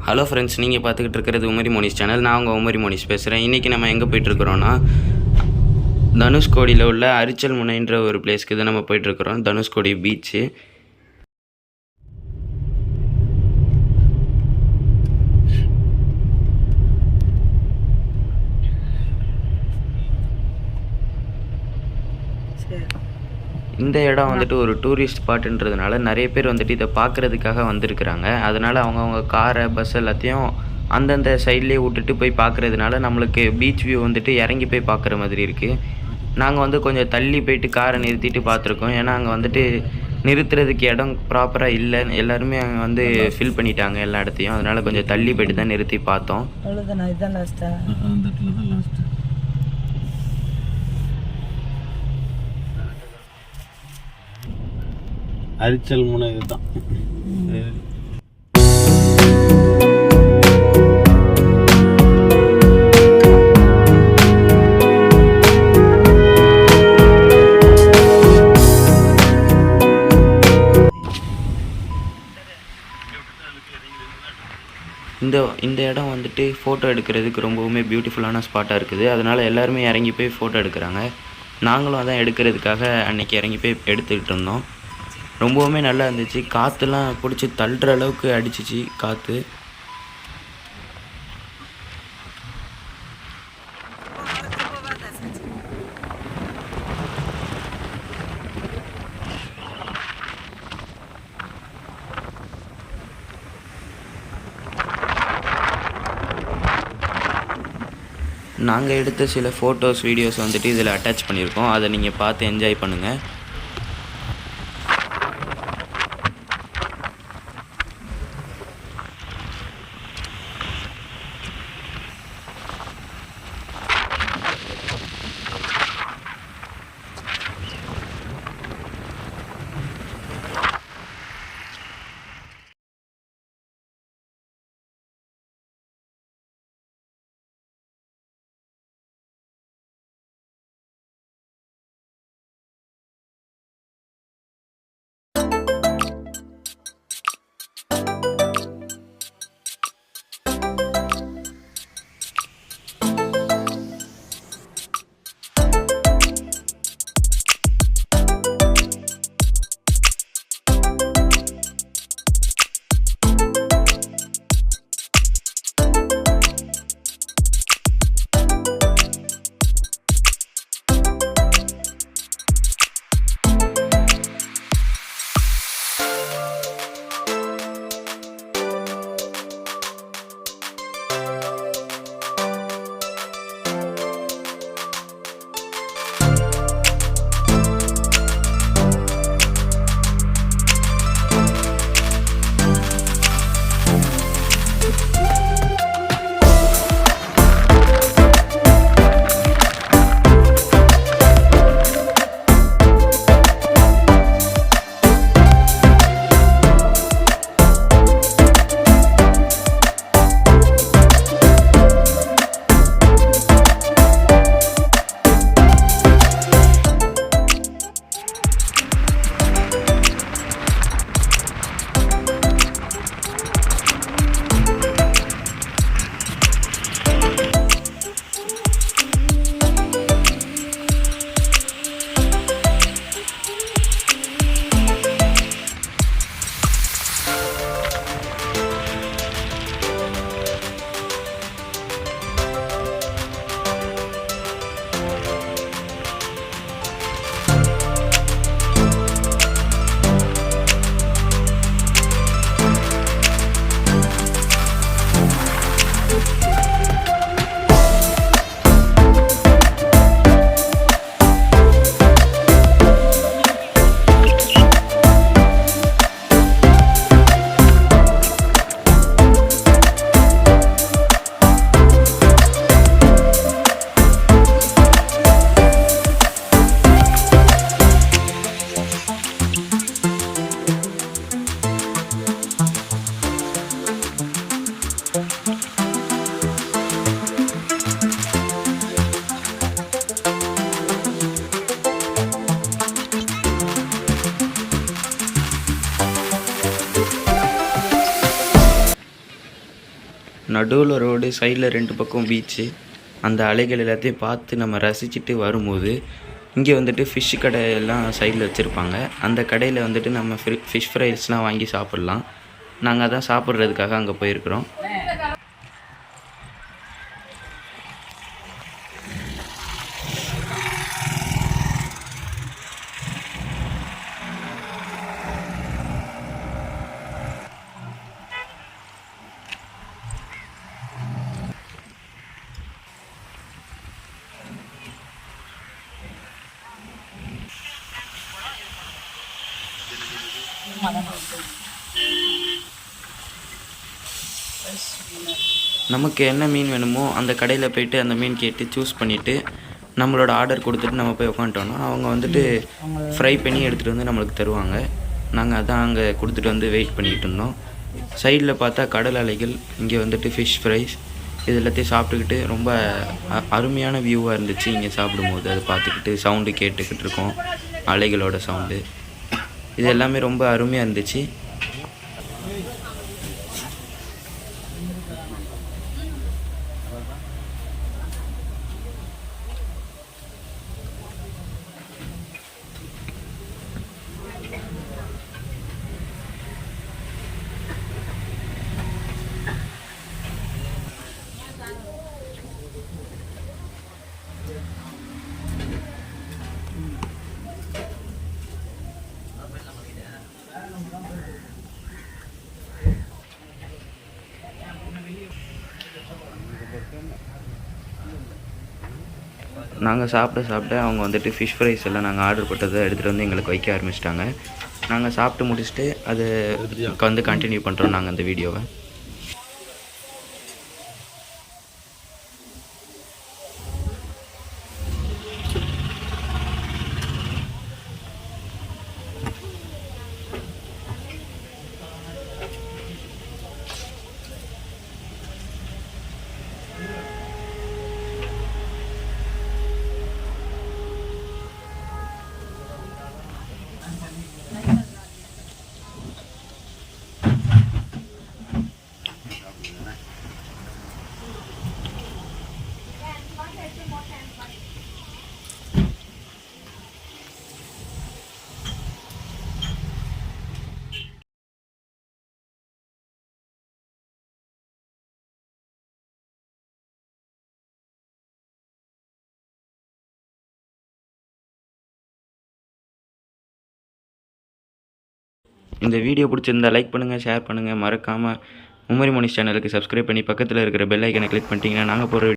Hello friends, நீங்கள் பார்த்துக்கிட்டு இருக்கிறது உமரி மோனிஷ் சேனல். நான் உங்கள் உமரி மோனிஷ் பேசுகிறேன். இன்றைக்கி நம்ம எங்கே போயிட்டுருக்குறோன்னா, தனுஷ்கோடியில் உள்ள அரிச்சல் முனைன்ற ஒரு பிளேஸ்க்கு தான் நம்ம போயிட்டுருக்குறோம். தனுஷ்கோடி பீச்சு. இந்த இடம் வந்துட்டு ஒரு டூரிஸ்ட் ஸ்பாட்டுன்றதுனால நிறைய பேர் வந்துட்டு இதை பார்க்குறதுக்காக வந்திருக்கிறாங்க. அதனால் அவங்கவுங்க காரை, பஸ் எல்லாத்தையும் அந்தந்த சைட்லேயே விட்டுட்டு போய் பார்க்குறதுனால நம்மளுக்கு பீச் வியூ வந்துட்டு இறங்கி போய் பார்க்குற மாதிரி இருக்குது. நாங்கள் வந்து கொஞ்சம் தள்ளி போயிட்டு காரை நிறுத்திட்டு பார்த்துருக்கோம். ஏன்னா அங்கே வந்துட்டு நிறுத்துறதுக்கு இடம் ப்ராப்பராக இல்லை. எல்லாருமே அங்கே வந்து ஃபில் பண்ணிட்டாங்க எல்லா இடத்தையும். அதனால் கொஞ்சம் தள்ளி போயிட்டு தான் நிறுத்தி பார்த்தோம். அரிச்சல் முனை இதுதான். இந்த இடம் வந்துட்டு ஃபோட்டோ எடுக்கிறதுக்கு ரொம்பவுமே பியூட்டிஃபுல்லான ஸ்பாட்டாக இருக்குது. அதனால் எல்லாருமே இறங்கி போய் ஃபோட்டோ எடுக்கிறாங்க. நாங்களும் அதான் எடுக்கிறதுக்காக அன்றைக்கி இறங்கி போய் எடுத்துக்கிட்டு இருந்தோம். ரொம்பவுமே நல்லா இருந்துச்சு. காற்றுலாம் பிடிச்சி தள்ளுற அளவுக்கு அடிச்சிச்சு காற்று. நாங்கள் எடுத்த சில ஃபோட்டோஸ், வீடியோஸ் வந்துட்டு இதில் அட்டாச் பண்ணியிருக்கோம். அதை நீங்கள் பார்த்து என்ஜாய் பண்ணுங்கள். நடுவில் ரோடு, சைடில் 2 பக்கம் பீச்சு. அந்த அலைகள் எல்லாத்தையும் பார்த்து நம்ம ரசிச்சுட்டு வரும்போது, இங்கே வந்துட்டு ஃபிஷ் கடையெல்லாம் சைடில் வச்சுருப்பாங்க. அந்த கடையில் வந்துட்டு நம்ம ஃபிஷ் ஃப்ரைஸ்லாம் வாங்கி சாப்பிட்லாம். நாங்கள் அதான் சாப்பிட்றதுக்காக அங்கே போயிருக்கிறோம். நமக்கு என்ன மீன் வேணுமோ அந்த கடையில் போய்ட்டு அந்த மீன் கேட்டு சூஸ் பண்ணிவிட்டு நம்மளோட ஆர்டர் கொடுத்துட்டு நம்ம போய் உட்காந்துட்டோன்னா அவங்க வந்துட்டு ஃப்ரை பண்ணி எடுத்துகிட்டு வந்து நம்மளுக்கு தருவாங்க. நாங்கள் அதான் அங்கே கொடுத்துட்டு வந்து வெயிட் பண்ணிக்கிட்டு இருந்தோம். சைடில் பார்த்தா கடல் அலைகள், இங்கே வந்துட்டு ஃபிஷ் ஃப்ரைஸ், இது எல்லாத்தையும் சாப்பிட்டுக்கிட்டு ரொம்ப அருமையான வியூவாக இருந்துச்சு. இங்கே சாப்பிடும்போது அதை பார்த்துக்கிட்டு சவுண்டு கேட்டுக்கிட்டு இருக்கோம், அலைகளோட சவுண்டு. இது எல்லாமே ரொம்ப அருமையாக இருந்துச்சு. நாங்கள் சாப்பிட அவங்க வந்துட்டு ஃபிஷ் ஃப்ரைஸ் எல்லாம் நாங்கள் ஆர்டர் போட்டதை எடுத்துகிட்டு வந்து எங்களுக்கு வைக்க ஆரம்பிச்சிட்டாங்க. நாங்கள் சாப்பிட்டு முடிச்சுட்டு அது வந்து கண்டினியூ பண்ணுறோம் நாங்கள் அந்த வீடியோவை. இந்த வீடியோ பிடிச்சிருந்தா லைக் பண்ணுங்கள், ஷேர் பண்ணுங்கள். மறக்காமல் மும்மரி மோனிஸ் சேனலுக்கு சப்ஸ்கிரைப் பண்ணி பக்கத்தில் இருக்கிற பெல் ஐக்கனை கிளிக் பண்ணிட்டீங்கன்னா நாங்கள் போகிற